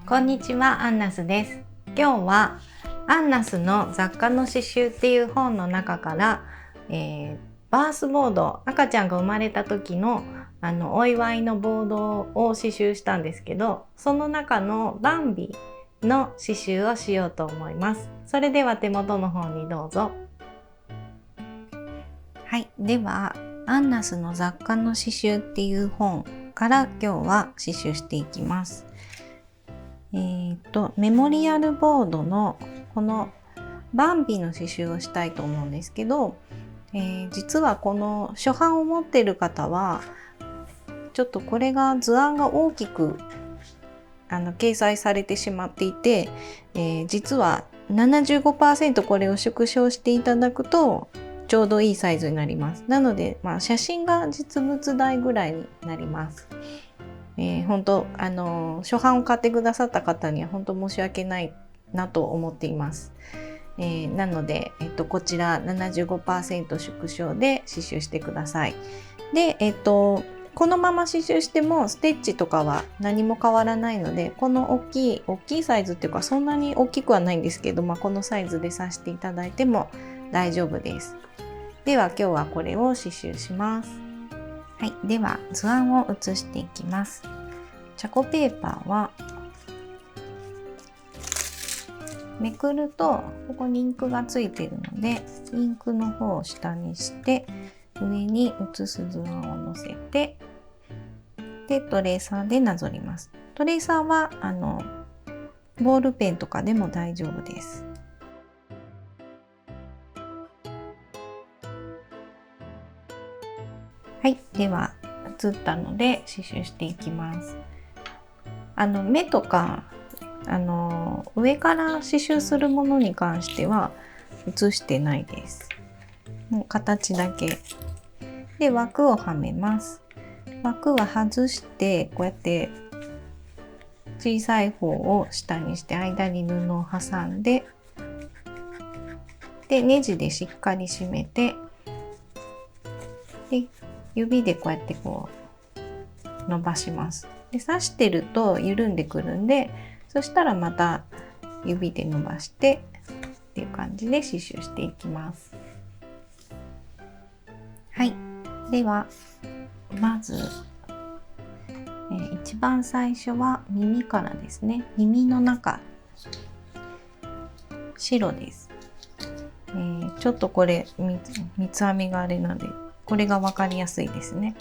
こんにちは、アンナスです。今日はアンナスの雑貨の刺繍っていう本の中から、バースボード、赤ちゃんが生まれた時のお祝いのボードを刺繍したんですけど、その中のバンビの刺繍をしようと思います。それでは手元の方にどうぞ。はい、ではアンナスの雑貨の刺繍っていう本から今日は刺繍していきます。メモリアルボードのこのバンビの刺繍をしたいと思うんですけど、実はこの初版を持っている方はちょっとこれが図案が大きく掲載されてしまっていて、実は 75% これを縮小していただくとちょうどいいサイズになります。なので、写真が実物大ぐらいになります。本当初版を買ってくださった方には本当申し訳ないなと思っています。なので、こちら 75% 縮小で刺繍してください。で、このまま刺繍してもステッチとかは何も変わらないので、この大きいサイズっていうかそんなに大きくはないんですけど、このサイズで刺していただいても大丈夫です。では今日はこれを刺繍します。はい、では図案を写していきます。チャコペーパーはめくるとここにインクがついているので、インクの方を下にして上に写す図案を載せて、でトレーサーでなぞります。トレーサーはボールペンとかでも大丈夫です。はい、では写ったので刺繍していきます。目とか上から刺繍するものに関しては写してないです。もう形だけで枠をはめます。枠は外してこうやって小さい方を下にして間に布を挟んで、でネジでしっかり締めて、で指でこうやってこう伸ばします。で刺してると緩んでくるんで、そしたらまた指で伸ばしてっていう感じで刺繍していきます。はい、ではまず、一番最初は耳からですね。耳の中白です。ちょっとこれ三つ編みがあれなんでこれが分かりやすいですね。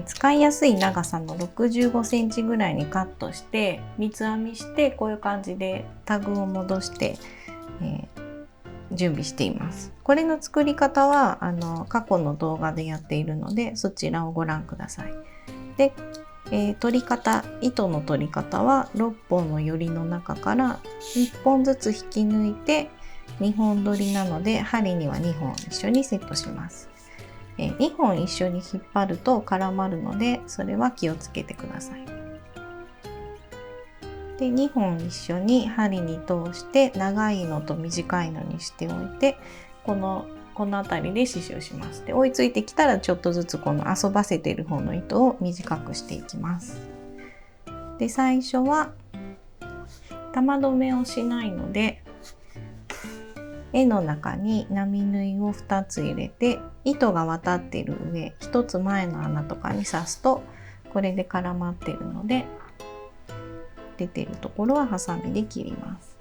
使いやすい長さの65センチぐらいにカットして三つ編みして、こういう感じでタグを戻して、準備しています。これの作り方は過去の動画でやっているのでそちらをご覧ください。で、取り方、糸の取り方は6本のよりの中から1本ずつ引き抜いて2本取りなので針には2本一緒にセットします。2本一緒に引っ張ると絡まるのでそれは気をつけてください。で2本一緒に針に通して長いのと短いのにしておいて、この辺りで刺繍します。で追いついてきたらちょっとずつこの遊ばせている方の糸を短くしていきます。で最初は玉留めをしないので絵の中に並縫いを2つ入れて、糸が渡っている上1つ前の穴とかに刺すとこれで絡まっているので、出ているところはハサミで切ります。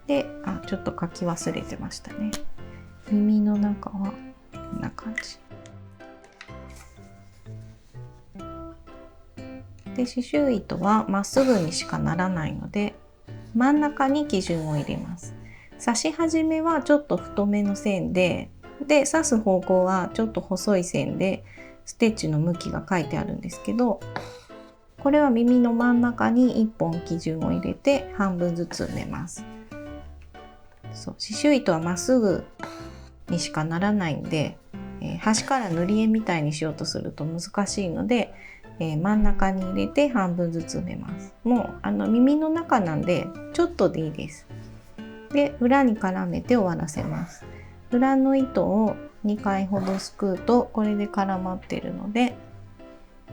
でちょっと書き忘れてましたね。耳の中はこんな感じで、刺繍糸はまっすぐにしかならないので真ん中に基準を入れます。刺し始めはちょっと太めの線で刺す方向はちょっと細い線でステッチの向きが書いてあるんですけど、これは耳の真ん中に1本基準を入れて半分ずつ埋めます。そう、刺繍糸はまっすぐにしかならないんで、端から塗り絵みたいにしようとすると難しいので、真ん中に入れて半分ずつ埋めます。もう耳の中なんでちょっとでいいです。で裏に絡めて終わらせます。裏の糸を2回ほどすくうとこれで絡まっているので、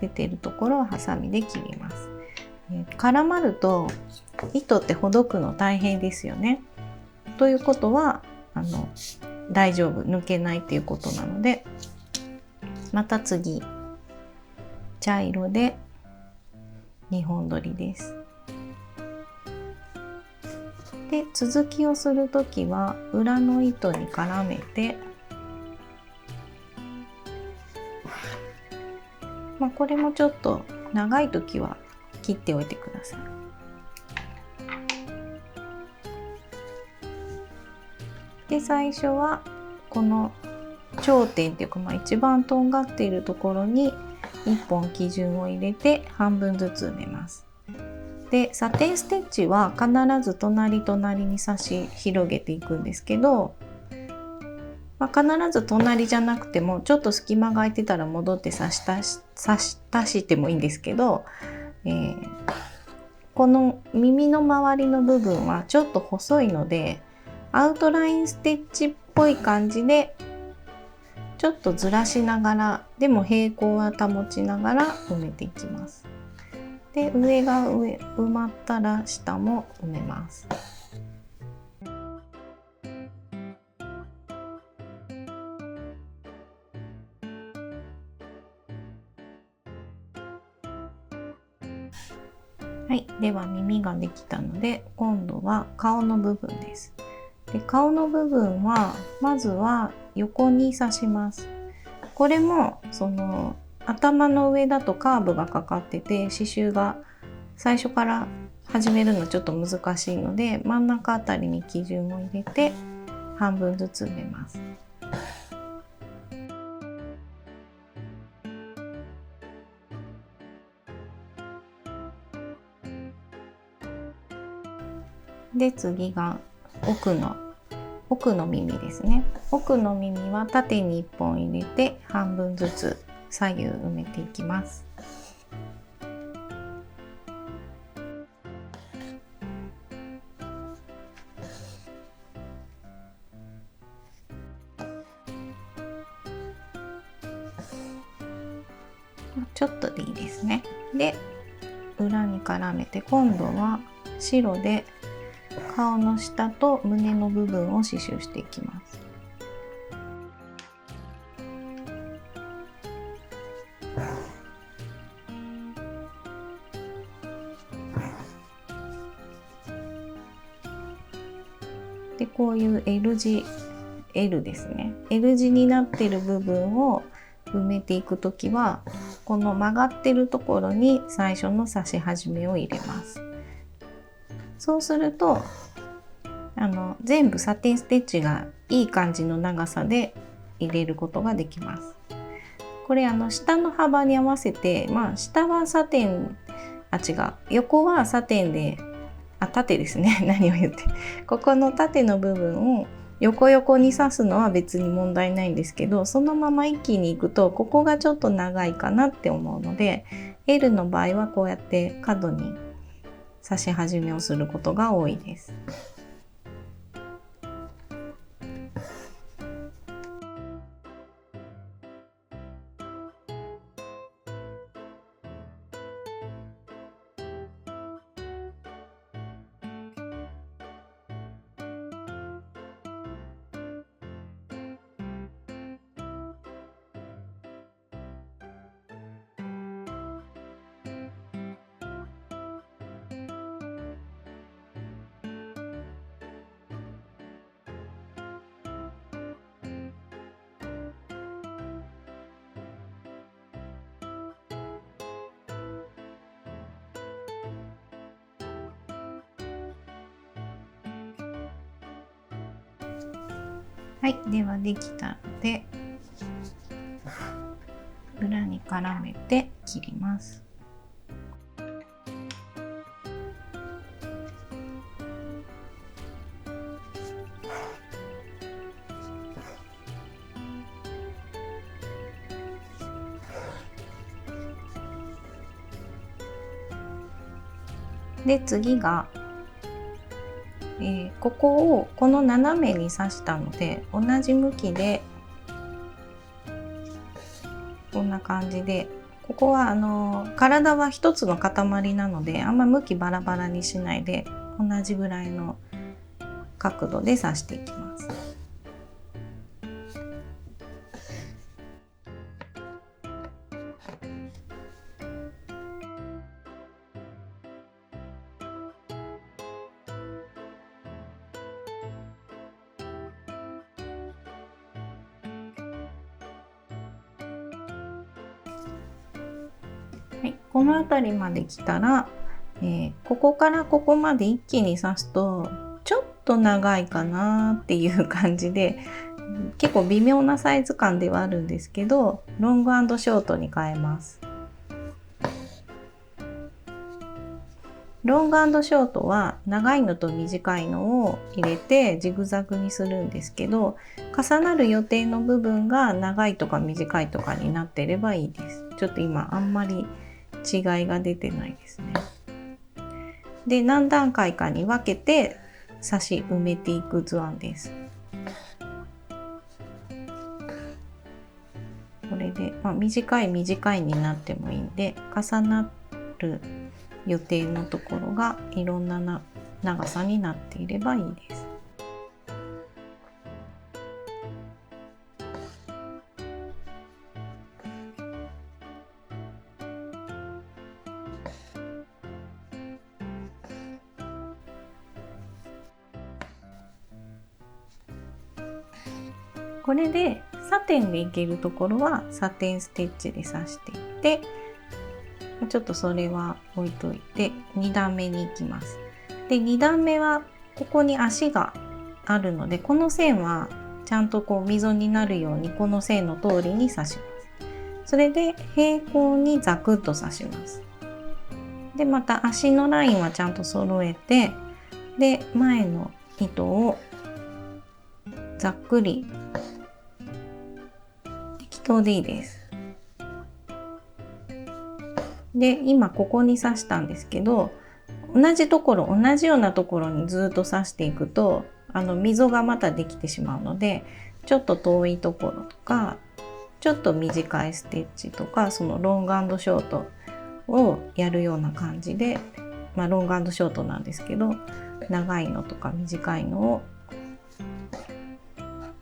出てるところをハサミで切ります。絡まると糸ってほどくの大変ですよね。ということは大丈夫、抜けないっていうことなので、また次茶色で2本取りです。で続きをする時は裏の糸に絡めて、これもちょっと長い時は切っておいてください。で最初はこの頂点っていうか、一番とんがっているところに1本基準を入れて半分ずつ埋めます。でサテンステッチは必ず隣に刺し広げていくんですけど、必ず隣じゃなくてもちょっと隙間が空いてたら戻って刺し足してもいいんですけど、この耳の周りの部分はちょっと細いのでアウトラインステッチっぽい感じでちょっとずらしながら、でも平行は保ちながら埋めていきます。で上が埋まったら下も埋めます。はい、では耳ができたので今度は顔の部分です。で顔の部分はまずは横に刺します。これも頭の上だとカーブがかかってて刺繍が最初から始めるのちょっと難しいので、真ん中あたりに基準を入れて半分ずつ埋めます。で次が奥の耳ですね。奥の耳は縦に1本入れて半分ずつ左右埋めていきます。ちょっとでいいですね。で裏に絡めて今度は白で顔の下と胸の部分を刺繍していきます。でこういう L ですね。L 字になっている部分を埋めていくときはこの曲がってるところに最初の刺し始めを入れます。そうすると全部サテンステッチがいい感じの長さで入れることができます。これ下の幅に合わせて、下はサテン横はサテンで縦ですね何を言ってここの縦の部分を横に刺すのは別に問題ないんですけど、そのまま一気にいくとここがちょっと長いかなって思うので L の場合はこうやって角に刺し始めをすることが多いです。はい、ではできたので裏に絡めて切ります。で次がこの斜めに刺したので同じ向きでこんな感じでここは体は一つの塊なのであんま向きバラバラにしないで同じぐらいの角度で刺していきます。はい、この辺りまで来たら、ここからここまで一気に刺すとちょっと長いかなっていう感じで、結構微妙なサイズ感ではあるんですけど、ロング&ショートに変えます。ロング&ショートは長いのと短いのを入れてジグザグにするんですけど、重なる予定の部分が長いとか短いとかになっていればいいです。ちょっと今あんまり違いが出てないですね。で、何段階かに分けて刺し埋めていく図案です。これで、短いになってもいいんで、重なる予定のところがいろんな長さになっていればいいです。これでサテンでいけるところはサテンステッチで刺していって、ちょっとそれは置いといて2段目に行きます。で、2段目はここに足があるので、この線はちゃんとこう溝になるようにこの線の通りに刺します。それで平行にザクッと刺します。で、また足のラインはちゃんと揃えて、で、前の糸をざっくり適当でいいです。で、今ここに刺したんですけど、同じようなところにずっと刺していくと溝がまたできてしまうので、ちょっと遠いところとかちょっと短いステッチとか、そのロング&ショートをやるような感じで、ロング&ショートなんですけど、長いのとか短いのを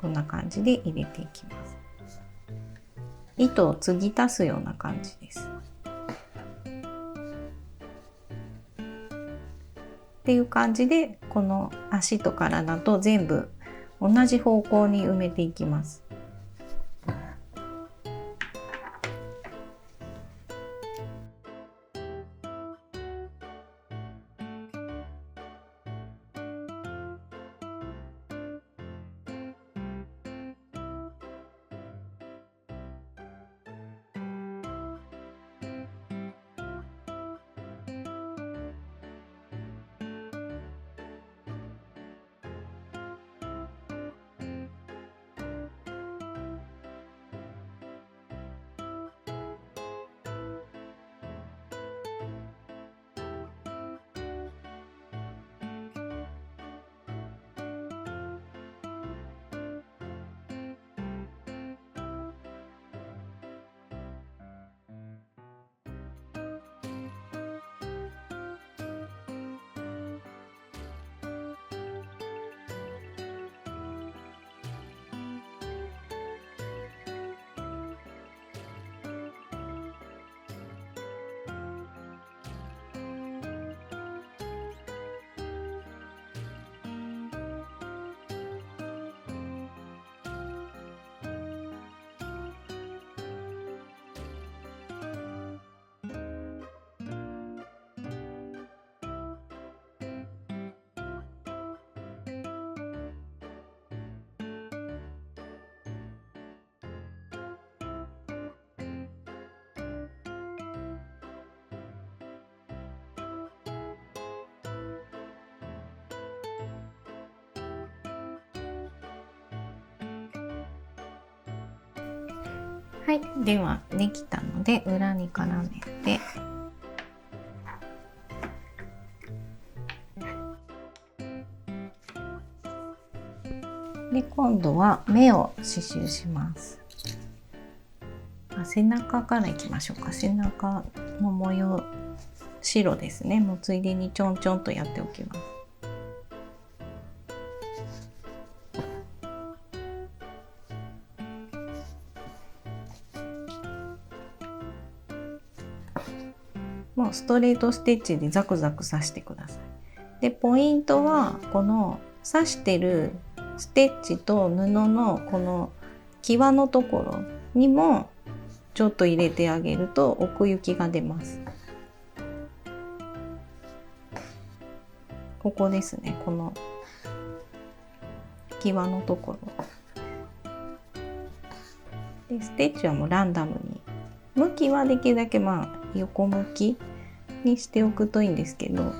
こんな感じで入れていきます。糸を継ぎ足すような感じです。っていう感じで、この足と体と全部同じ方向に埋めていきます。はい、ではできたので裏に絡めて、で今度は目を刺繍します。背中からいきましょうか。背中の模様、白ですね。もうついでにちょんちょんとやっておきます。もうストレートステッチでザクザク刺してください。でポイントはこの刺してるステッチと布のこの際のところにもちょっと入れてあげると奥行きが出ます。ここですね、この際のところでステッチはもうランダムに、向きはできるだけ横向きにしておくといいんですけど、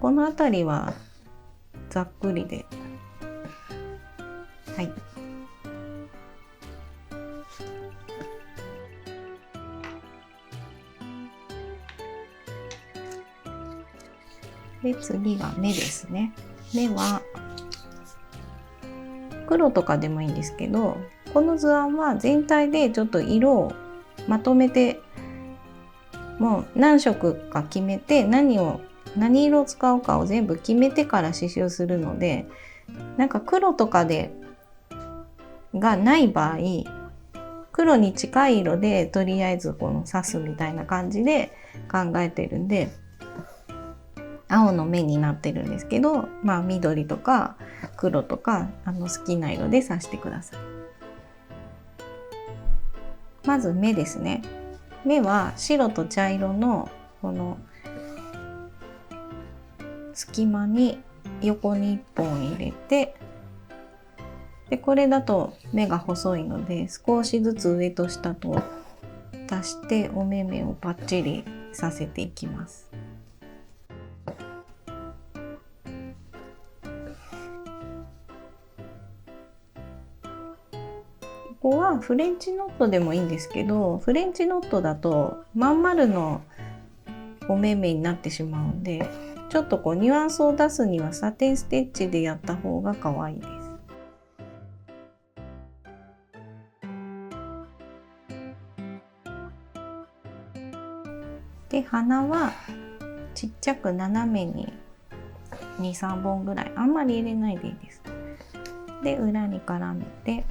この辺りはざっくりで、はい。で次が目ですね。目は黒とかでもいいんですけど、この図案は全体でちょっと色をまとめて、もう何色か決めて何色を使うかを全部決めてから刺繍するので、なんか黒とかがない場合、黒に近い色でとりあえずこの刺すみたいな感じで考えてるんで、青の目になってるんですけど、緑とか黒とか好きな色で刺してください。まず目ですね。目は白と茶色のこの隙間に横に1本入れて、でこれだと目が細いので少しずつ上と下と足してお目目をパッチリさせていきます。ここはフレンチノットでもいいんですけど、フレンチノットだとまん丸のお目目になってしまうんで、ちょっとこうニュアンスを出すにはサテンステッチでやった方が可愛いです。で鼻はちっちゃく斜めに 2,3 本ぐらい、あんまり入れないでいいです。で裏に絡めて、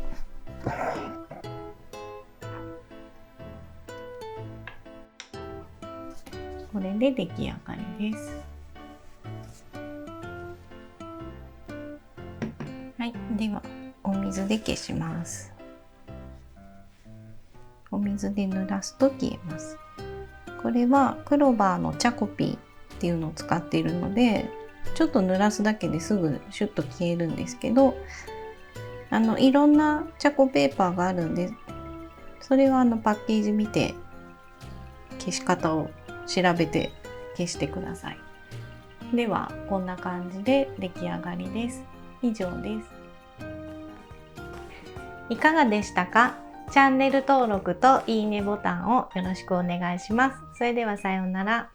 これで出来上がりです。はい、ではお水で消します。お水で濡らすと消えます。これはクローバーのチャコピーっていうのを使っているので、ちょっと濡らすだけですぐシュッと消えるんですけど、いろんなチャコペーパーがあるんで、それはパッケージ見て消し方を調べて消してください。ではこんな感じで出来上がりです。以上です。いかがでしたか？チャンネル登録といいねボタンをよろしくお願いします。それではさようなら。